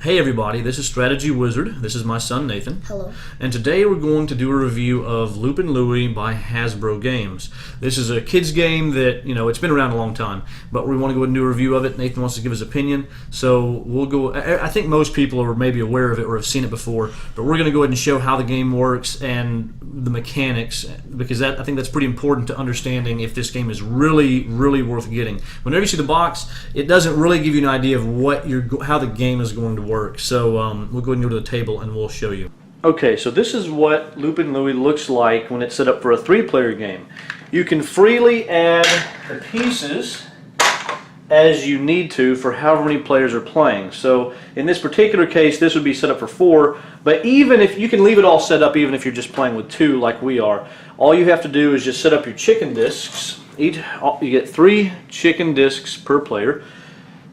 Hey everybody, this is Strategywizard. This is my son Nathan. Hello. And today we're going to do a review of Loopin Louie by Hasbro Games. This is a kids game that, it's been around a long time, but we want to go ahead and do a review of it. Nathan wants to give his opinion, so we'll go. I think most people are maybe aware of it or have seen it before, but we're going to go ahead and show how the game works and the mechanics, because I think that's pretty important to understanding if this game is really worth getting. Whenever you see the box, it doesn't really give you an idea of how the game is going to work. So we'll go ahead and go to the table and we'll show you. Okay, so this is what Loopin Louie looks like when it's set up for a 3-player game. You can freely add the pieces as you need to for however many players are playing. So in this particular case, this would be set up for 4, but even if you can leave it all set up even if you're just playing with 2 like we are. All you have to do is just set up your chicken discs. You get 3 chicken discs per player,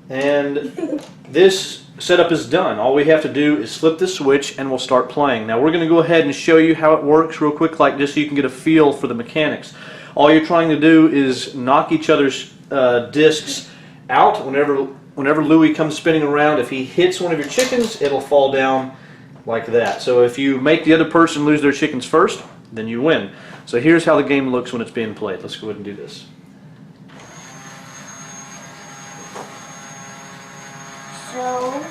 and this setup is done. All we have to do is flip the switch and we'll start playing. Now we're going to go ahead and show you how it works real quick, just so you can get a feel for the mechanics. All you're trying to do is knock each other's discs out. Whenever Louie comes spinning around, if he hits one of your chickens, it'll fall down like that. So if you make the other person lose their chickens first, then you win. So here's how the game looks when it's being played. Let's go ahead and do this. So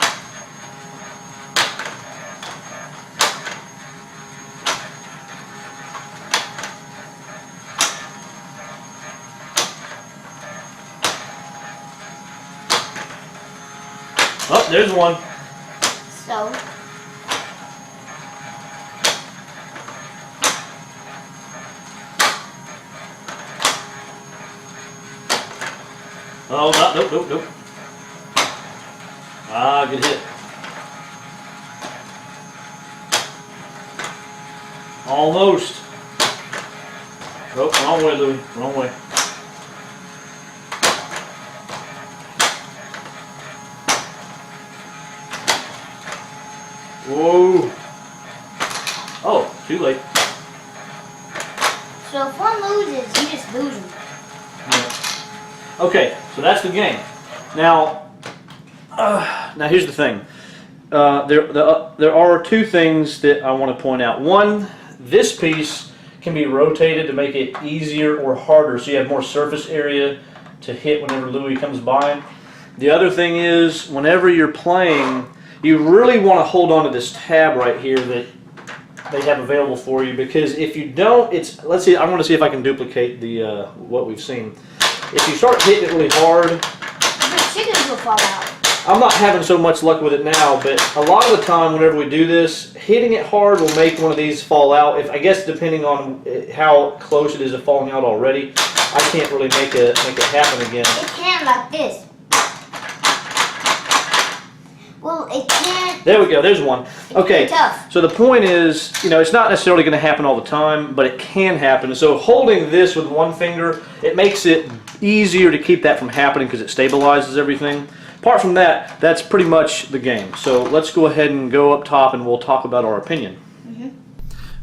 Oh, there's one. So Oh, nope. Ah, good hit. Almost. Oh, wrong way, Louie. Wrong way. Whoa. Oh, too late. So if one loses, you just lose him. Yeah. Okay, so that's the game. Now here's the thing. There are 2 things that I want to point out. One, this piece can be rotated to make it easier or harder, so you have more surface area to hit whenever Louie comes by. The other thing is, whenever you're playing, you really want to hold on to this tab right here that they have available for you, because if you don't, let's see. I want to see if I can duplicate the what we've seen. If you start hitting it really hard, The chickens will fall out. I'm not having so much luck with it now, but a lot of the time whenever we do this, hitting it hard will make one of these fall out. I guess depending on how close it is to falling out already, I can't really make it happen again. It can like this. Well, it can't. There we go. There's one. Okay. Tough. So the point is, it's not necessarily going to happen all the time, but it can happen. So holding this with one finger, it makes it easier to keep that from happening because it stabilizes everything. Apart from that, that's pretty much the game. So let's go ahead and go up top and we'll talk about our opinion.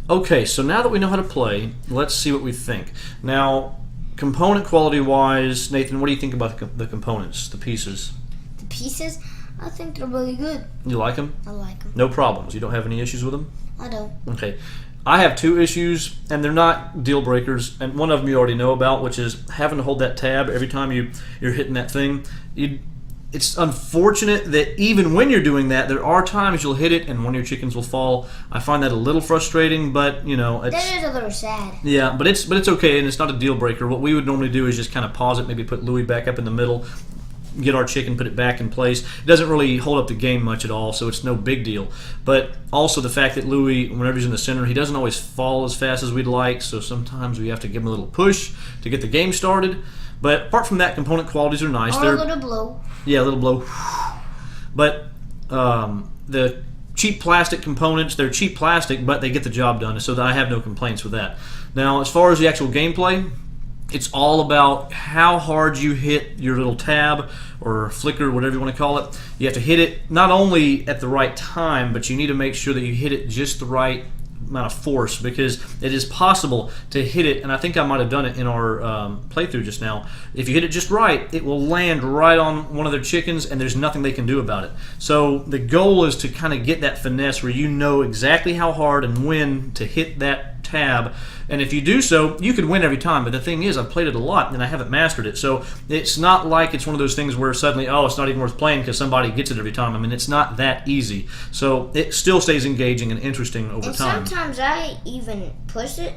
Okay, so now that we know how to play, let's see what we think. Now, component quality-wise, Nathan, what do you think about the components, the pieces? The pieces, I think they're really good. You like them? I like them. No problems. You don't have any issues with them? I don't. Okay. I have 2 issues, and they're not deal breakers, and one of them you already know about, which is having to hold that tab every time you're hitting that thing. It's unfortunate that even when you're doing that, there are times you'll hit it and one of your chickens will fall. I find that a little frustrating, but it's... That is a little sad. Yeah, but it's okay, and it's not a deal breaker. What we would normally do is just kind of pause it, maybe put Louie back up in the middle, get our chicken, put it back in place. It doesn't really hold up the game much at all, so it's no big deal. But also the fact that Louie, whenever he's in the center, he doesn't always fall as fast as we'd like, so sometimes we have to give him a little push to get the game started. But apart from that, component qualities are nice. Or a little blow. Yeah, a little blow. But the cheap plastic components, they're cheap plastic, but they get the job done, so I have no complaints with that. Now, as far as the actual gameplay, it's all about how hard you hit your little tab or flicker, whatever you want to call it. You have to hit it not only at the right time, but you need to make sure that you hit it just the right amount of force, because it is possible to hit it, and I think I might have done it in our playthrough just now. If you hit it just right, it will land right on one of their chickens, and there's nothing they can do about it. So the goal is to kind of get that finesse where you know exactly how hard and when to hit that tab, and if you do so, you could win every time. But the thing is, I've played it a lot and I haven't mastered it, so it's not like it's one of those things where suddenly, oh, it's not even worth playing because somebody gets it every time. I mean, it's not that easy, so it still stays engaging and interesting over time. Sometimes I even push it,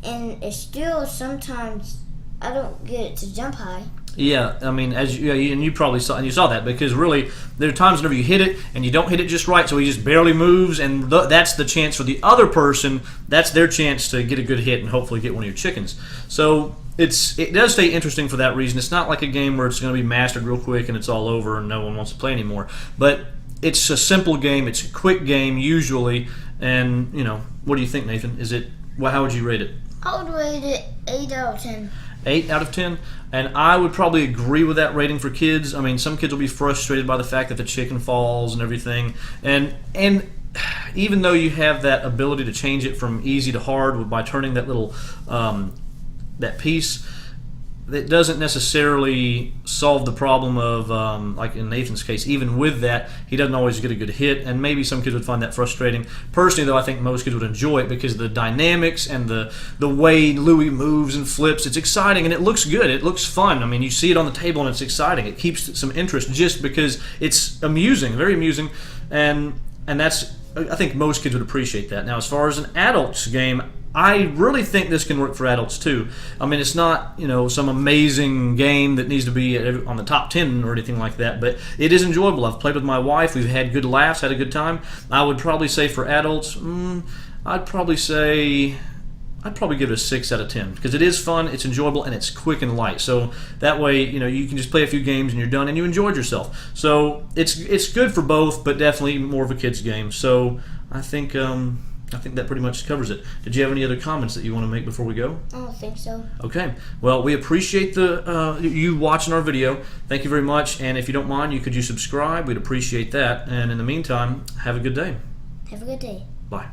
and it's still sometimes I don't get it to jump high. Yeah, I mean, and you probably saw that, because really there are times whenever you hit it and you don't hit it just right, so he just barely moves, and that's the chance for the other person. That's their chance to get a good hit and hopefully get one of your chickens. So it does stay interesting for that reason. It's not like a game where it's going to be mastered real quick and it's all over and no one wants to play anymore. But it's a simple game. It's a quick game usually. And what do you think, Nathan? How would you rate it? I would rate it 8 out of 10. 8 out of 10, and I would probably agree with that rating for kids. I mean, some kids will be frustrated by the fact that the chicken falls and everything, and even though you have that ability to change it from easy to hard by turning that little that piece, that doesn't necessarily solve the problem of, like in Nathan's case, even with that, he doesn't always get a good hit, and maybe some kids would find that frustrating. Personally, though, I think most kids would enjoy it because of the dynamics and the way Louie moves and flips. It's exciting, and it looks good. It looks fun. I mean, you see it on the table, and it's exciting. It keeps some interest just because it's amusing, very amusing, and that's, I think most kids would appreciate that. Now, as far as an adult's game, I really think this can work for adults too. I mean, it's not some amazing game that needs to be on the top 10 or anything like that, but it is enjoyable. I've played with my wife. We've had good laughs, had a good time. I would probably say for adults, I'd probably give it a 6 out of 10 because it is fun, it's enjoyable, and it's quick and light. So that way, you can just play a few games and you're done and you enjoyed yourself. So it's good for both, but definitely more of a kid's game. So I think that pretty much covers it. Did you have any other comments that you want to make before we go? I don't think so. Okay. Well, we appreciate you watching our video. Thank you very much. And if you don't mind, could you subscribe? We'd appreciate that. And in the meantime, have a good day. Have a good day. Bye.